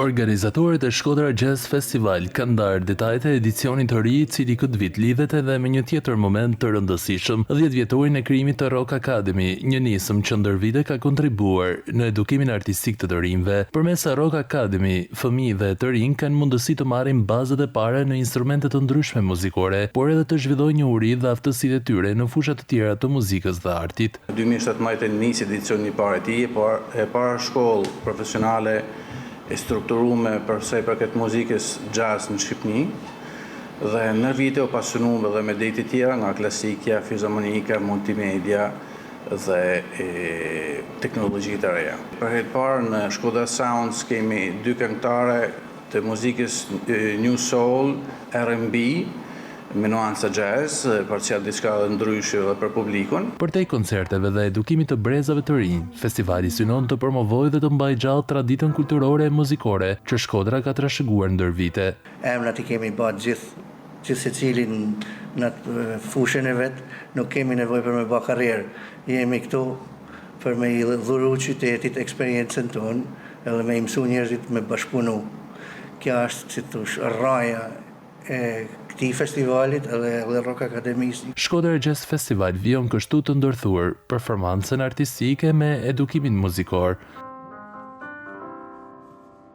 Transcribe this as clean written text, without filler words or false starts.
Organizatorët e Shkodra Jazz Festival kanë ndarë detajet e edicionit të ri, i cili këtë vit lidhet edhe me një tjetër moment të rëndësishëm, 10-vjetorin e krijimit të Rock Academy, një nisëm që ndër vite ka kontribuar në edukimin artistik të rinjve. Përmes Rock Academy, fëmijë dhe të rinj kanë mundësi të marrin bazat e para në instrumente të ndryshme muzikore, por edhe të zhvillojnë njohuri dhe aftësitë e tyre në fusha të tjera të muzikës dhe artit. 2017 nisi edicioni i parë i tij, e para shkollë profesionale e strukturume përse i përket muzikës jazz në Shqipëni, dhe në vite u pasionuam edhe me dejtë tjera nga klasikja, fizharmonika, multimedia dhe teknologji të reja. Për herë të parë në Shkodra Sounds kemi 2 këngëtare të muzikës New Soul, R&B, me nuanca jazz, parcial diçka ndryshe dhe për publikun. Përtej koncerteve dhe edukimit të brezave të rinj, festivali synon të promovojë dhe të mbajë gjallë traditën kulturore e muzikore që Shkodra ka trashëguar ndër vite. Emrat i kemi bërë gjithë secilin në fushën e vet, nuk kemi nevojë për me bë karrierë. Jemi këtu për me i dhuru qytetit eksperiencën tonë edhe me i mësu njerëzit me bashkëpunu. Kjo është, si thosh, rraja e këtij festivalit edhe Rock Akademisë. Shkodra Jazz Festival vijon kështu të ndërthuar performancën artistike me edukimin muzikor.